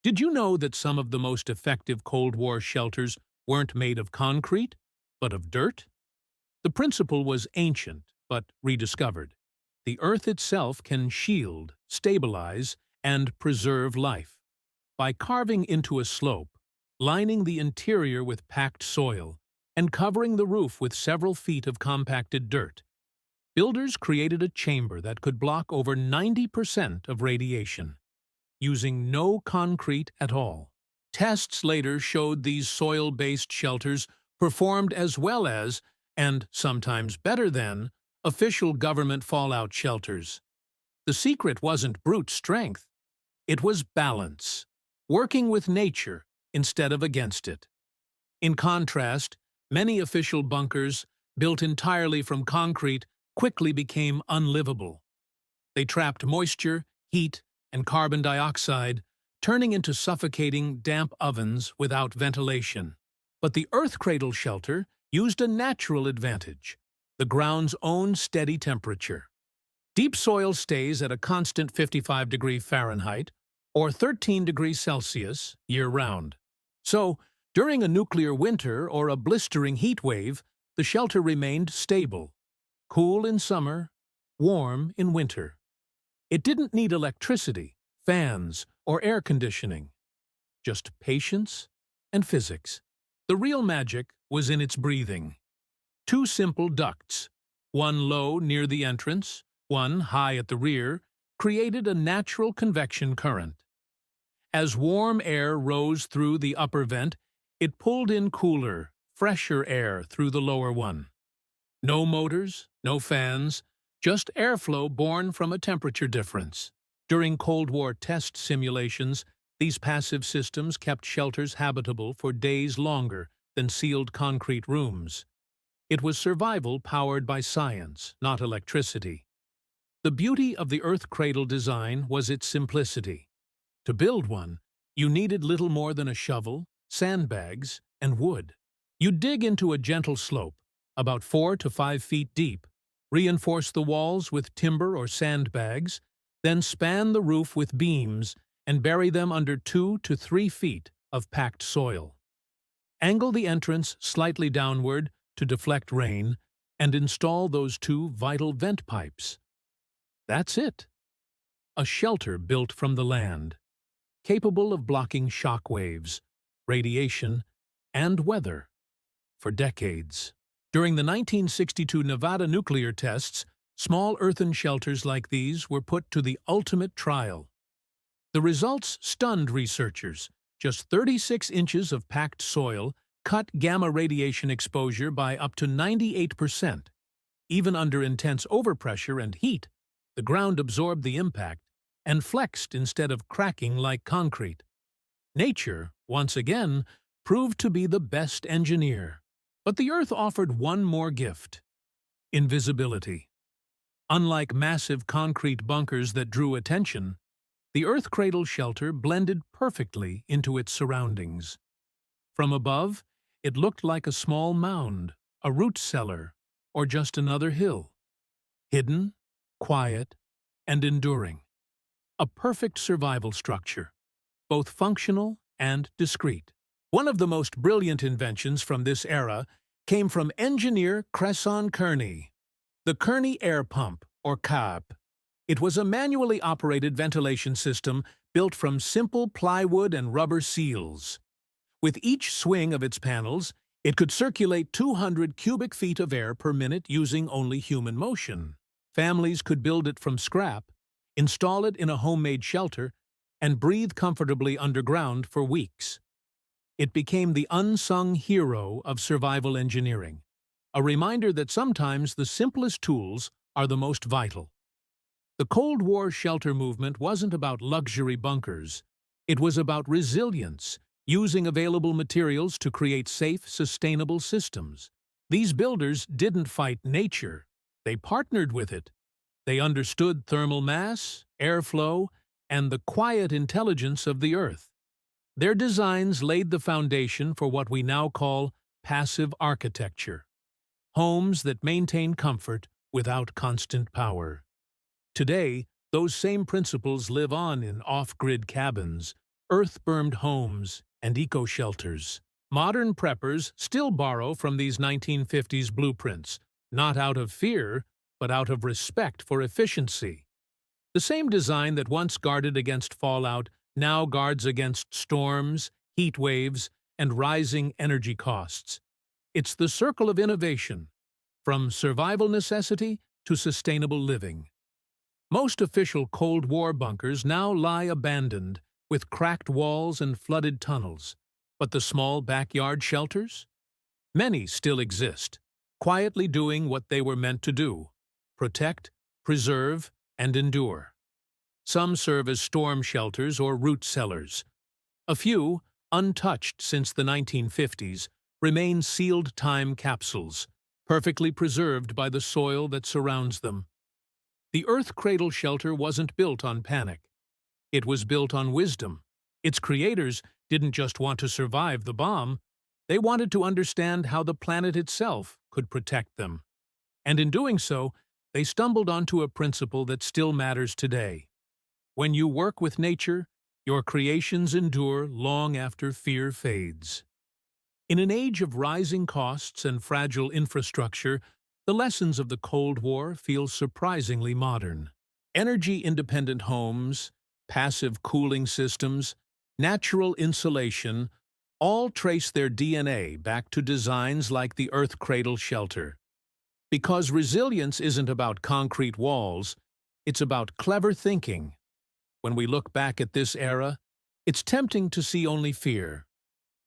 Did you know that some of the most effective Cold War shelters weren't made of concrete, but of dirt? The principle was ancient, but rediscovered. The earth itself can shield, stabilize, and preserve life. By carving into a slope, lining the interior with packed soil, and covering the roof with several feet of compacted dirt, builders created a chamber that could block over 90% of radiation, using no concrete at all. Tests later showed these soil-based shelters performed as well as, and sometimes better than, official government fallout shelters. The secret wasn't brute strength, it was balance, working with nature instead of against it. In contrast, many official bunkers, built entirely from concrete, quickly became unlivable. They trapped moisture, heat, and carbon dioxide, turning into suffocating, damp ovens without ventilation. But the earth cradle shelter used a natural advantage: the ground's own steady temperature. Deep soil stays at a constant 55°F or 13°C year-round. So, during a nuclear winter or a blistering heat wave, the shelter remained stable, cool in summer, warm in winter. It didn't need electricity, fans, or air conditioning. Just patience and physics. The real magic was in its breathing. Two simple ducts, one low near the entrance, one high at the rear, created a natural convection current. As warm air rose through the upper vent, it pulled in cooler, fresher air through the lower one. No motors, no fans, just airflow born from a temperature difference. During Cold War test simulations, these passive systems kept shelters habitable for days longer than sealed concrete rooms. It was survival powered by science, not electricity. The beauty of the earth cradle design was its simplicity. To build one, you needed little more than a shovel, sandbags, and wood. You dig into a gentle slope, about 4 to 5 feet deep, reinforce the walls with timber or sandbags, then span the roof with beams and bury them under 2 to 3 feet of packed soil. Angle the entrance slightly downward to deflect rain and install those two vital vent pipes. That's it. A shelter built from the land, capable of blocking shock waves, radiation, and weather for decades. During the 1962 Nevada nuclear tests, small earthen shelters like these were put to the ultimate trial. The results stunned researchers. Just 36 inches of packed soil cut gamma radiation exposure by up to 98%. Even under intense overpressure and heat, the ground absorbed the impact and flexed instead of cracking like concrete. Nature, once again, proved to be the best engineer. But the Earth offered one more gift: invisibility. Unlike massive concrete bunkers that drew attention, the earth cradle shelter blended perfectly into its surroundings. From above, it looked like a small mound, a root cellar, or just another hill. Hidden, quiet, and enduring. A perfect survival structure, both functional and discreet. One of the most brilliant inventions from this era came from engineer Cresson Kearney. The Kearney Air Pump, or CAP. It was a manually operated ventilation system built from simple plywood and rubber seals. With each swing of its panels, it could circulate 200 cubic feet of air per minute using only human motion. Families could build it from scrap, install it in a homemade shelter, and breathe comfortably underground for weeks. It became the unsung hero of survival engineering, a reminder that sometimes the simplest tools are the most vital. The Cold War shelter movement wasn't about luxury bunkers. It was about resilience, using available materials to create safe, sustainable systems. These builders didn't fight nature. They partnered with it. They understood thermal mass, airflow, and the quiet intelligence of the Earth. Their designs laid the foundation for what we now call passive architecture, homes that maintain comfort without constant power. Today, those same principles live on in off-grid cabins, earth-bermed homes, and eco-shelters. Modern preppers still borrow from these 1950s blueprints, not out of fear, but out of respect for efficiency. The same design that once guarded against fallout now guards against storms, heat waves, and rising energy costs. It's the circle of innovation, from survival necessity to sustainable living. Most official Cold War bunkers now lie abandoned, with cracked walls and flooded tunnels. But the small backyard shelters? Many still exist, quietly doing what they were meant to do: protect, preserve, and endure. Some serve as storm shelters or root cellars. A few, untouched since the 1950s, remain sealed time capsules, perfectly preserved by the soil that surrounds them. The Earth Cradle Shelter wasn't built on panic. It was built on wisdom. Its creators didn't just want to survive the bomb, they wanted to understand how the planet itself could protect them. And in doing so, they stumbled onto a principle that still matters today. When you work with nature, your creations endure long after fear fades. In an age of rising costs and fragile infrastructure, the lessons of the Cold War feel surprisingly modern. Energy-independent homes, passive cooling systems, natural insulation, all trace their DNA back to designs like the Earth Cradle Shelter. Because resilience isn't about concrete walls, it's about clever thinking. When we look back at this era, it's tempting to see only fear.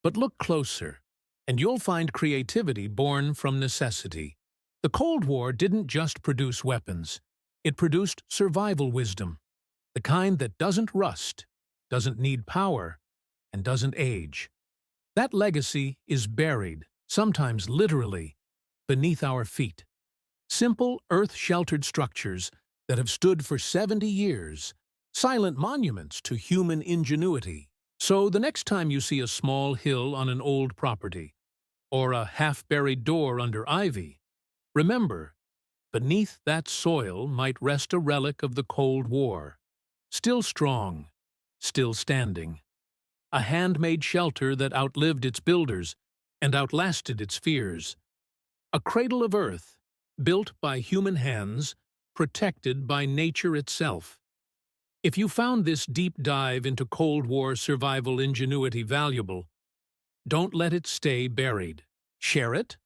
But look closer, and you'll find creativity born from necessity. The Cold War didn't just produce weapons. It produced survival wisdom, the kind that doesn't rust, doesn't need power, and doesn't age. That legacy is buried, sometimes literally, beneath our feet. Simple, earth-sheltered structures that have stood for 70 years, silent monuments to human ingenuity. So the next time you see a small hill on an old property, or a half-buried door under ivy, remember, beneath that soil might rest a relic of the Cold War, still strong, still standing. A handmade shelter that outlived its builders and outlasted its fears. A cradle of earth, built by human hands, protected by nature itself. If you found this deep dive into Cold War survival ingenuity valuable, don't let it stay buried. Share it,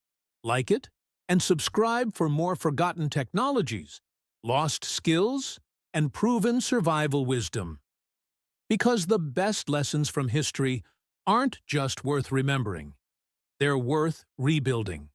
like it, and subscribe for more forgotten technologies, lost skills, and proven survival wisdom. Because the best lessons from history aren't just worth remembering, they're worth rebuilding.